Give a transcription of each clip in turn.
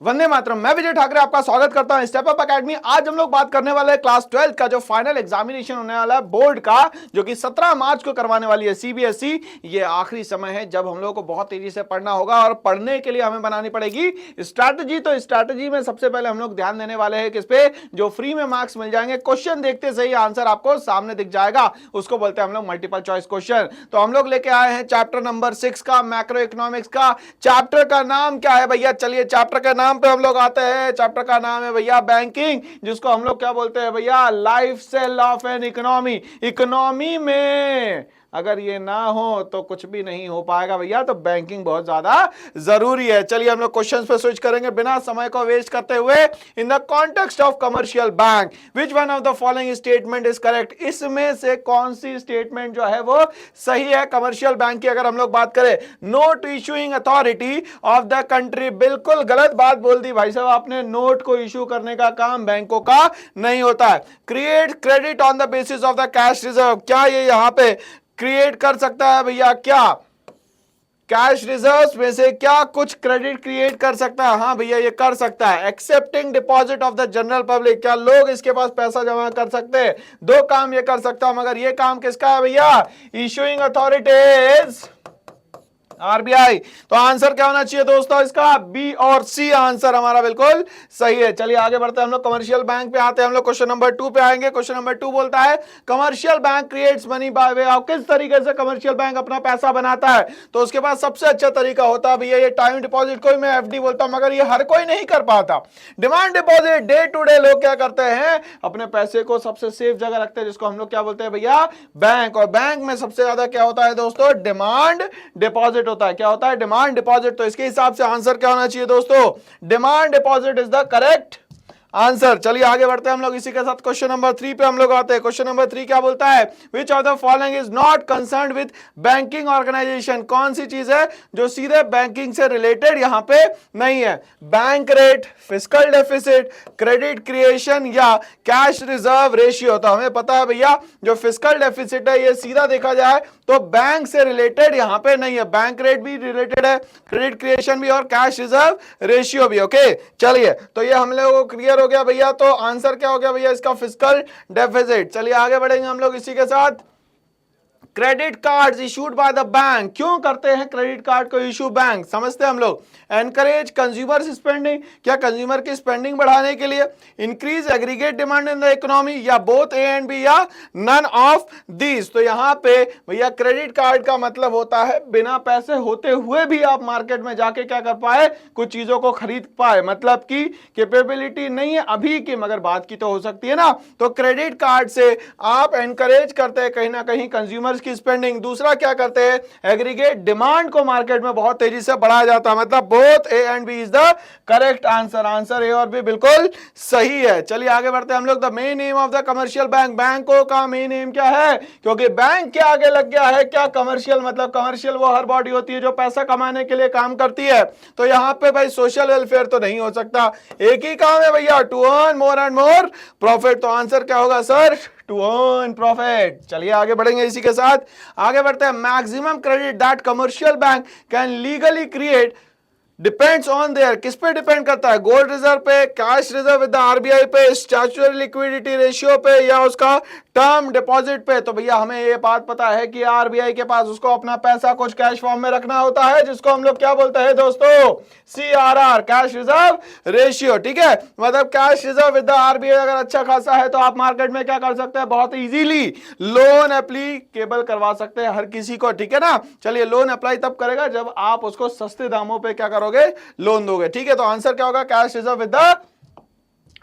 वंदे मातरम। मैं विजय ठाकरे आपका स्वागत करता हूं स्टेप अप एकेडमी। आज हम लोग बात करने वाले हैं क्लास 12 का जो फाइनल एग्जामिनेशन होने वाला है बोर्ड का, जो कि 17 मार्च को करवाने वाली है सीबीएसई। ये आखिरी समय है जब हम लोग को बहुत तेजी से पढ़ना होगा और पढ़ने के लिए हमें बनानी पड़ेगी स्ट्रैटेजी। तो स्ट्रैटेजी में सबसे पहले हम लोग ध्यान देने वाले हैं किस पे, जो फ्री में मार्क्स मिल जाएंगे। क्वेश्चन देखते सही आंसर आपको सामने दिख जाएगा, उसको बोलते हैं हम लोग मल्टीपल चॉइस क्वेश्चन। तो हम लोग लेके आए हैं चैप्टर नंबर 6 का, मैक्रो इकोनॉमिक्स का। चैप्टर का नाम क्या है भैया? चलिए चैप्टर के नाम पे हम लोग आते हैं। चैप्टर का नाम है भैया बैंकिंग, जिसको हम लोग क्या बोलते हैं भैया? Life cell of an economy. Economy में अगर ये ना हो तो कुछ भी नहीं हो पाएगा भैया, तो बैंकिंग बहुत ज्यादा जरूरी है। चलिए हम लोग क्वेश्चंस पे स्विच करेंगे बिना समय को वेस्ट करते हुए। In the context of commercial bank which one of the following statement is correct? इसमें से कौन सी स्टेटमेंट जो है वो सही है कमर्शियल बैंक की? अगर हम लोग बात करें, note issuing authority of the country, बिल्कुल गलत बात बोल दी भाई साहब आपने। नोट को इशू करने का काम बैंकों का नहीं होता है। Create credit on the basis of the cash reserve, क्या ये यहां पे क्रिएट कर सकता है भैया? क्या कैश रिजर्व्स में से क्या कुछ क्रेडिट क्रिएट कर सकता है? हाँ भैया ये कर सकता है। Accepting deposit of the general public, क्या लोग इसके पास पैसा जमा कर सकते हैं? दो काम ये कर सकता है, मगर ये काम किसका है भैया? Issuing authorities RBI. तो आंसर क्या होना चाहिए दोस्तों इसका? बी और सी आंसर हमारा बिल्कुल सही है। चलिए आगे बढ़ते हैं, हम लोग कमर्शियल बैंक पे आते हैं। हम लोग क्वेश्चन नंबर 2 पे आएंगे। क्वेश्चन नंबर 2 बोलता है commercial bank creates money by way of, किस तरीके से कमर्शियल बैंक अपना पैसा बनाता है? तो उसके पास सबसे अच्छा तरीका होता है भैया ये टाइम डिपॉजिट, को मैं एफडी बोलता हूं, मगर ये हर कोई नहीं कर पाता। Demand deposit, day to day लोग क्या करते हैं? अपने पैसे को सबसे सेफ जगह रखते हैं, जिसको हम लोग क्या बोलते हैं भैया? बैंक। और बैंक में सबसे ज्यादा क्या होता है दोस्तों? डिमांड डिपॉजिट होता है। क्या होता है? Demand deposit. तो इसके हिसाब से आंसर क्या होना चाहिए दोस्तों? Demand deposit is the correct answer. चलिए आगे बढ़ते हैं हम लोग इसी के साथ। क्वेश्चन नंबर 3 पे हम लोग आते हैं। क्वेश्चन नंबर 3 क्या बोलता है? Which of the following is not concerned with banking organisation, कौन सी चीज है जो सीधे बैंकिंग से रिलेटेड यहां पे नहीं है? Bank rate, fiscal deficit, credit creation या कैश रिजर्व रेशियो। तो हमें पता है भैया जो फिस्कल डेफिसिट है ये सीधा देखा जाए तो बैंक से रिलेटेड यहां पे नहीं है। बैंक रेट भी रिलेटेड है, क्रेडिट क्रिएशन भी और कैश रिजर्व रेशियो भी। ओके चलिए, तो ये हम लोगों को क्लियर हो गया भैया। तो आंसर क्या हो गया भैया इसका? Fiscal deficit. चलिए आगे बढ़ेंगे हम लोग इसी के साथ। Credit cards issued by the bank, क्यों करते हैं क्रेडिट कार्ड को इशू बैंक? समझते हैं हम लोग। एनकरेज कंज्यूमर स्पेंडिंग, क्या कंज्यूमर की स्पेंडिंग बढ़ाने के लिए? Increase aggregate demand in the economy, या बोथ ए एंड बी, या नन ऑफ दीज? तो यहां पे भैया क्रेडिट कार्ड का मतलब होता है बिना पैसे होते हुए भी आप मार्केट में जाके क्या कर पाए? कुछ चीजों को खरीद पाए। मतलब की कैपेबिलिटी नहीं है अभी की, मगर बात की तो हो सकती है ना। तो क्रेडिट कार्ड से आप एनकरेज करते हैं कहीं ना कहीं कंज्यूमर्स की स्पेंडिंग। दूसरा क्या करते हैं? एग्रीगेट डिमांड को मार्केट में बहुत तेजी से बढ़ाया जाता है। मतलब both A and B is the correct answer. Answer A और बी बिल्कुल सही है। चलिए आगे बढ़ते हैं हम लोग। The main M of the commercial bank, बैंकों का मेन एम क्या है? क्योंकि बैंक के आगे लग गया है क्या? कमर्शियल। मतलब कमर्शियल वो हर बॉडी होती है जो पैसा कमाने के लिए काम करती है। तो यहां पे भाई सोशल वेलफेयर तो नहीं हो सकता, एक ही काम है भैया, to earn more and more profit. तो आंसर क्या होगा सर? To earn profit. चलिए आगे बढ़ेंगे इसी के साथ। आगे बढ़ते हैं। Maximum credit that commercial bank can legally create depends on their, किस पे डिपेंड करता है? गोल्ड रिजर्व पे, cash reserve with the RBI पे, स्टैट्यूटरी लिक्विडिटी रेशियो पे, या उसका टर्म डिपॉजिट पे? तो भैया हमें ये बात पता है कि आरबीआई के पास उसको अपना पैसा कुछ कैश फॉर्म में रखना होता है, जिसको हम लोग क्या बोलते हैं दोस्तों? CRR, cash reserve ratio. ठीक है, मतलब cash reserve with the RBI अगर अच्छा खासा है तो आप मार्केट में क्या कर सकते हैं? बहुत इजीली लोन एप्लीकेबल करवा सकते हैं हर किसी को। ठीक है ना। चलिए लोन अप्लाई तब करेगा जब आप उसको सस्ते दामों पे क्या करोगे? लोन दोगे। ठीक है, तो आंसर क्या होगा? Cash reserve with the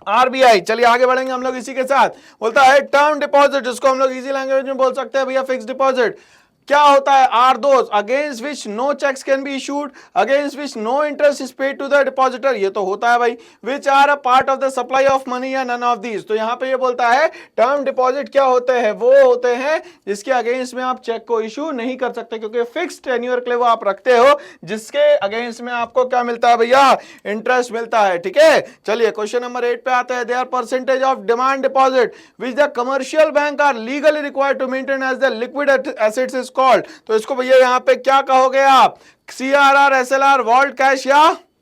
RBI. चलिए आगे बढ़ेंगे हम लोग इसी के साथ। बोलता है टर्म डिपॉजिट, जिसको हम लोग इजी लैंग्वेज में बोल सकते हैं भैया फिक्स डिपॉजिट। क्या होता है? Are those against which no cheques can be issued, against which no interest is paid to the depositor. ये तो होता है भाई। Which are a part of the supply of money या नन ऑफ दीज। तो यहां पे ये बोलता है टर्म डिपॉजिट क्या होते हैं? वो होते हैं जिसके अगेंस्ट में आप चेक को इशू नहीं कर सकते, क्योंकि फिक्स टेन्योर के लिए वो आप रखते हो, जिसके अगेंस्ट में आपको क्या मिलता है भैया? इंटरेस्ट मिलता है। ठीक है, चलिए क्वेश्चन नंबर 8 पे आते हैं। Their percentage of demand deposit which the commercial bank are legally required to maintain as the liquid assets is called. तो इसको भैया यहां पे क्या कहोगे आप? सीआरआर, एसएलआर, वॉल्ट कैश या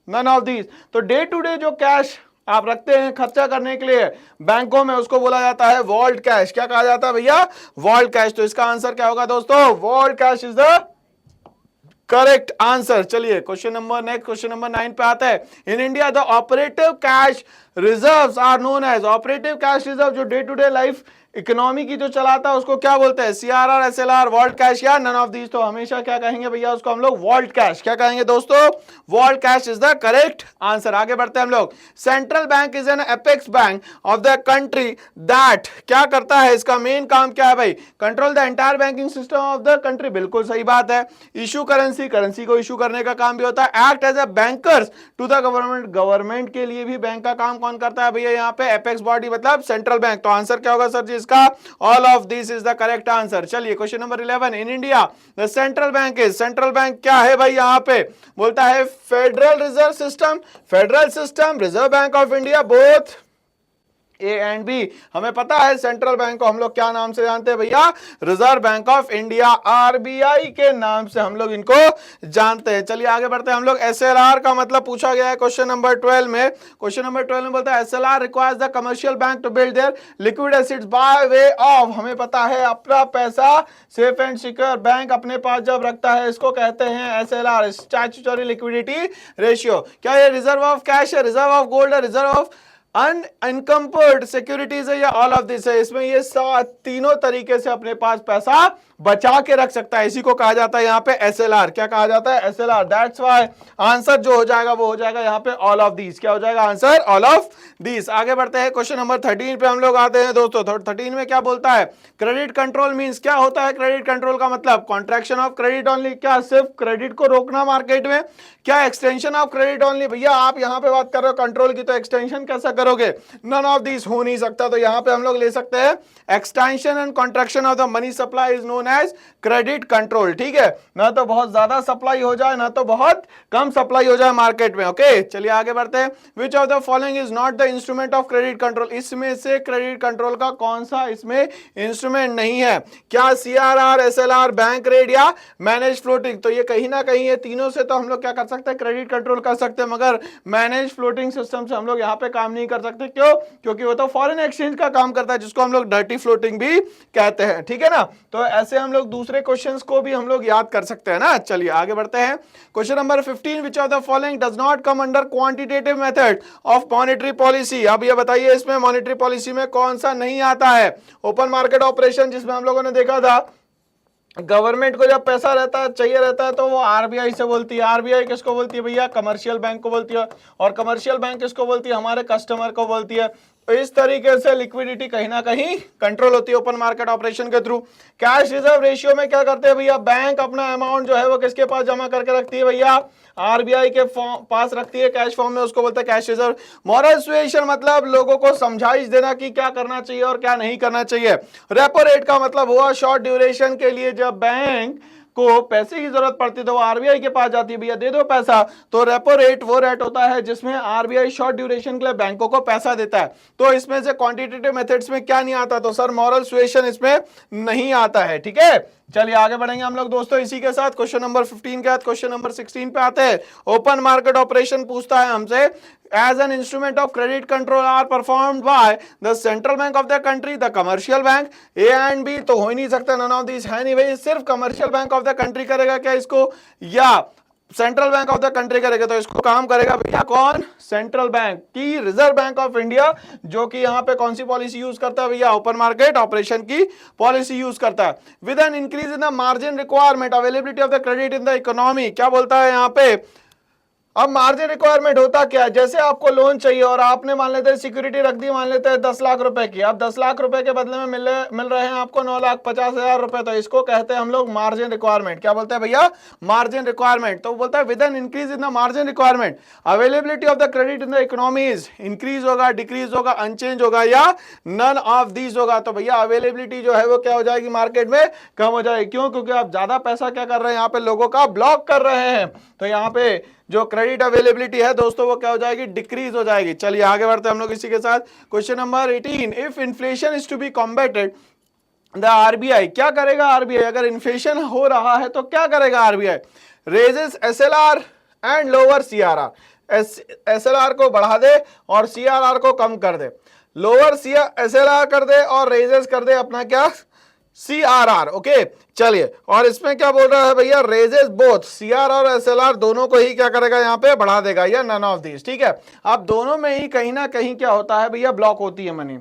नन ऑफ दीज। तो डे टू डे जो कैश आप रखते हैं खर्चा करने के लिए बैंकों में, उसको बोला जाता है वॉल्ट कैश। क्या कहा जाता है भैया? Vault cash. तो इसका आंसर क्या होगा दोस्तों? Vault cash is the correct answer. चलिए question number next, question number 9 पे आता है। In India the operative cash reserves are known as, operative cash reserve जो day to day life economy की जो चलाता है उसको क्या बोलते हैं? सीआरआर, एसएलआर, वॉल्ट कैश या नन ऑफ दीज। तो हमेशा क्या कहेंगे भैया उसको हम लोग? Vault cash. क्या कहेंगे दोस्तों? Vault cash is the correct answer. आगे बढ़ते हैं हम लोग। Central bank is an apex bank of the country that, क्या करता है? इसका मेन काम क्या है भाई? Control the entire banking system of the country. बिल्कुल सही बात है। इशू करेंसी, करेंसी को इशू करने का काम भी होता है। Act as a bankers to the government, government के लिए भी बैंक का काम कौन करता है भैया? यहाँ पे एपेक्स बॉडी मतलब सेंट्रल बैंक। तो आंसर क्या होगा सर जी इसका? All of this is the correct answer. चलिए question number 11। In India the central bank is, central bank क्या है भाई? यहाँ पे बोलता है federal reserve system, federal system, reserve bank of India, both A and B. हमें पता है सेंट्रल बैंक को हम लोग क्या नाम से जानते हैं भैया? Reserve bank of India, RBI के नाम से हम लोग इनको जानते हैं। चलिए आगे बढ़ते हैं हम लोग। एसएलआर का मतलब पूछा गया है क्वेश्चन नंबर 12 में। क्वेश्चन नंबर 12 में बोलता है SLR requires the commercial bank to build their liquid assets by way of, हमें पता है अपना पैसा सेफ एंड सिक्योर बैंक अपने पास जब रखता है इसको कहते हैं एसएलआर, स्टैट्यूटरी लिक्विडिटी रेशियो। क्या ये रिजर्व ऑफ कैश है, रिजर्व ऑफ गोल्ड है, रिजर्व ऑफ अनइनकम्पर्ड सिक्योरिटीज है, या ऑल ऑफ दिस है? इसमें ये तीनों तरीके से अपने पास पैसा बचा के रख सकता है। इसी को कहा जाता है यहाँ पे एसएलआर। क्या कहा जाता है? एसएलआर। दैट्स व्हाई आंसर जो हो जाएगा वो हो जाएगा यहाँ पे ऑल ऑफ दीज। क्या हो जाएगा आंसर? All of these. आगे बढ़ते हैं क्वेश्चन नंबर 13 पे हम लोग आते हैं दोस्तों। 13 में क्या बोलता है? क्रेडिट कंट्रोल मींस, क्या होता है क्रेडिट कंट्रोल का मतलब? Contraction of credit only. क्या सिर्फ क्रेडिट को रोकना मार्केट में? क्या एक्सटेंशन ऑफ क्रेडिट ओनली? भैया आप यहाँ पे बात कर रहे हो कंट्रोल की, तो एक्सटेंशन कैसा करोगे? नन ऑफ दीज हो नहीं सकता। तो यहाँ पे हम लोग ले सकते हैं extension and contraction of the money supply is known as credit control. ठीक है, ना तो बहुत ज्यादा सप्लाई हो जाए ना तो बहुत कम सप्लाई हो जाए मार्केट में। ओके चलिए आगे बढ़ते हैं। विच of the following is not the instrument of credit control, इसमें से क्रेडिट कंट्रोल का कौन सा इसमें इंस्ट्रूमेंट नहीं है? क्या सीआरआर, एसएलआर, बैंक रेट या मैनेज फ्लोटिंग? तो ये कहीं ना कहीं ये तीनों से तो हम लोग क्या कर सकते हैं? क्रेडिट कंट्रोल कर सकते हैं, मगर मैनेज फ्लोटिंग सिस्टम से हम लोग यहाँ पे काम नहीं कर सकते। क्यों? क्योंकि वो तो फॉरेन एक्सचेंज का काम करता है जिसको हम लोग डर्टी फ्लोटिंग भी कहते हैं। ठीक है ना? तो ऐसे हम लोग दूसरे क्वेश्चंस को भी हम लोग याद कर सकते हैं ना। चलिए आगे बढ़ते हैं। Question number 15, which of the following does not come under quantitative method of monetary policy? अब ये बताइए इसमें मॉनेटरी पॉलिसी में कौन सा नहीं आता है? ओपन मार्केट ऑपरेशन, जिसमें हम लोगों ने देखा था गवर्नमेंट को जब पैसा रहता है, चाहिए रहता है, तो वो आरबीआई से बोलती है। आरबीआई किसको बोलती है भैया? कमर्शियल बैंक को बोलती है। और कमर्शियल बैंक किसको बोलती है? हमारे कस्टमर को बोलती है। तो इस तरीके से लिक्विडिटी कहीं ना कहीं कंट्रोल होती है ओपन मार्केट ऑपरेशन के थ्रू। कैश रिजर्व रेशियो में क्या करते हैं भैया? बैंक अपना अमाउंट जो है वो किसके पास जमा करके रखती है भैया? आरबीआई के पास रखती है कैश फॉर्म में, उसको बोलते हैं कैश रिजर्व। मॉरल सुएशन मतलब लोगों को समझाइश देना कि क्या करना चाहिए और क्या नहीं करना चाहिए। रेपो रेट का मतलब हुआ शॉर्ट ड्यूरेशन के लिए जब बैंक को पैसे की जरूरत पड़ती है तो वो आरबीआई के पास जाती है, भैया दे दो पैसा। तो रेपो रेट वो रेट होता है जिसमें आरबीआई शॉर्ट ड्यूरेशन के लिए बैंकों को पैसा देता है। तो इसमें से क्वांटिटेटिव मेथड्स में क्या नहीं आता? तो सर मॉरल सुएशन इसमें नहीं आता है। ठीक है, चलिए आगे बढ़ेंगे हम लोग दोस्तों इसी के साथ। क्वेश्चन नंबर 15 के बाद क्वेश्चन नंबर 16 पे आते हैं। ओपन मार्केट ऑपरेशन पूछता है हमसे, as an instrument of credit control are performed by the central bank of the country, the commercial bank. A and B तो हो ही नहीं सकता, नन ऑफ दिस है नहीं भाई। सिर्फ commercial bank of the country करेगा क्या इसको, या central bank of the country करेगा? तो इसको काम करेगा भैया कौन? सेंट्रल बैंक की रिजर्व बैंक ऑफ इंडिया, जो कि यहाँ पे कौन सी पॉलिसी यूज करता है भैया? ओपन मार्केट ऑपरेशन की पॉलिसी यूज करता है। With an increase in the margin requirement availability of the credit in the economy, क्या बोलता है यहाँ पे? अब मार्जिन रिक्वायरमेंट होता क्या है? जैसे आपको लोन चाहिए और आपने मान लेते हैं सिक्योरिटी रख दी, मान लेते हैं 10 लाख रुपए की। अब 10 लाख रुपए के बदले में मिल रहे हैं आपको 9,50,000 रुपए। तो इसको कहते हैं हम लोग मार्जिन रिक्वायरमेंट। क्या बोलते हैं भैया? Margin requirement. तो बोलता है with an increase in the margin requirement availability of the credit in the economies increase होगा, डिक्रीज होगा, अनचेंज होगा, या नन ऑफ दीज होगा। तो भैया अवेलेबिलिटी जो है वो क्या हो जाएगी? मार्केट में कम हो जाएगी। क्यों? क्योंकि आप ज्यादा पैसा क्या कर रहे हैं? यहाँ पे लोगों का ब्लॉक कर रहे हैं। तो यहाँ पे जो क्रेडिट अवेलेबिलिटी है दोस्तों वो क्या हो जाएगी? डिक्रीज हो जाएगी। चलिए आगे बढ़ते हैं हम लोग इसी के साथ। Question number 18, if inflation is to be combated the RBI, क्या करेगा आरबीआई? अगर इन्फ्लेशन हो रहा है तो क्या करेगा RBI? Raises SLR and lower CRR. SLR को बढ़ा दे और CRR को कम कर दे, लोअर SLR कर दे और रेजेस कर दे अपना क्या CRR। ओके चलिए, और इसमें क्या बोल रहा है भैया, रेजेस बोथ CR और SLR दोनों को ही क्या करेगा यहाँ पे बढ़ा देगा, या नन ऑफ दिस। ठीक है, अब दोनों में ही कहीं ना कहीं क्या होता है भैया, ब्लॉक होती है मनी।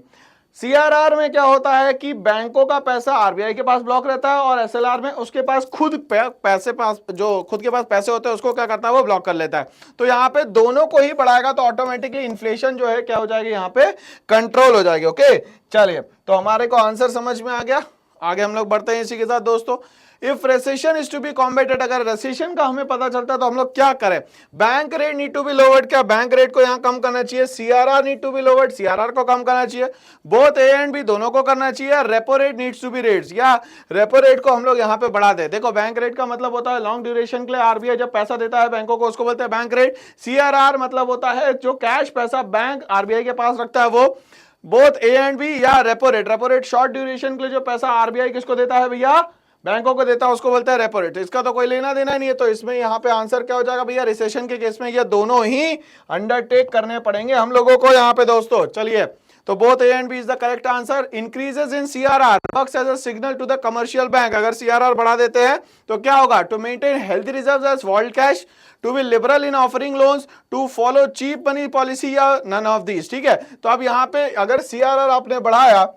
CRR में क्या होता है कि बैंकों का पैसा RBI के पास ब्लॉक रहता है, और SLR में उसके पास खुद पैसे पास जो खुद के पास पैसे होते हैं उसको क्या करता है, वो ब्लॉक कर लेता है। तो यहाँ पे दोनों को ही बढ़ाएगा तो ऑटोमेटिकली इन्फ्लेशन जो है क्या हो जाएगी, यहाँ पे कंट्रोल हो जाएगी। ओके चलिए, तो हमारे को आंसर समझ में आ गया। आगे हम लोग बढ़ते हैं इसी के साथ दोस्तों। If recession is to be combated, अगर रेसेशन का हमें पता चलता है तो हम लोग क्या करें, bank rate need to be lowered, क्या बैंक रेट को यहां कम करना चाहिए, CRR need to be lowered, CRR को कम करना चाहिए, बोथ A एंड B दोनों को करना चाहिए, repo rate needs to be rates, या रेपो रेट को हम लोग यहां पे बढ़ा दे। देखो बैंक रेट का मतलब होता है लॉन्ग ड्यूरेशन के लिए RBI जब पैसा देता है बैंकों को, उसको बोलते हैं बैंक रेट। CRR मतलब होता है जो कैश पैसा बैंक RBI के पास रखता है, वो बोथ A एंड B, या repo rate. Repo rate short duration के लिए जो पैसा RBI किसको देता है भैया, बैंकों को देता है, उसको बोलते हैं रेपो रेट। इसका तो कोई लेना देना नहीं है, तो इसमें यहाँ पे आंसर क्या हो जाएगा भैया, रिसेशन के केस में ये दोनों ही अंडरटेक करने पड़ेंगे हम लोगों को यहाँ पे दोस्तों। चलिए, तो both A and B is the correct answer. Increases in CRR works as a signal to the commercial bank, अगर CRR बढ़ा देते हैं तो क्या होगा, to maintain healthy reserves as world cash, to be liberal in offering loans, to follow cheap money policy, या none of this. ठीक है, तो अब यहाँ पे अगर CRR आपने बढ़ाया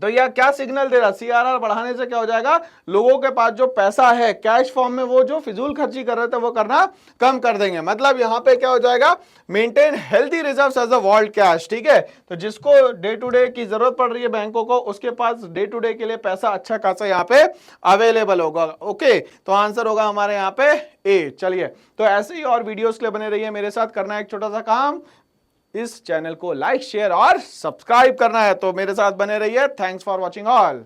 तो यह क्या सिग्नल दे रहा, CRR बढ़ाने से क्या हो जाएगा, लोगों के पास जो पैसा है कैश फॉर्म में, वो जो फिजूल खर्ची कर रहे थे वो करना कम कर देंगे। मतलब यहाँ पे क्या हो जाएगा, maintain healthy reserves as a world cash. ठीक है, तो जिसको डे टू डे की जरूरत पड़ रही है बैंकों को, उसके पास डे टू डे के लिए पैसा अच्छा खासा यहाँ पे अवेलेबल होगा। ओके, तो आंसर होगा हमारे यहाँ पे A। चलिए, तो ऐसे ही और वीडियोस के लिए बने रहिए मेरे साथ। करना है एक छोटा सा काम, इस चैनल को लाइक शेयर और सब्सक्राइब करना है, तो मेरे साथ बने रहिए। Thanks for watching all.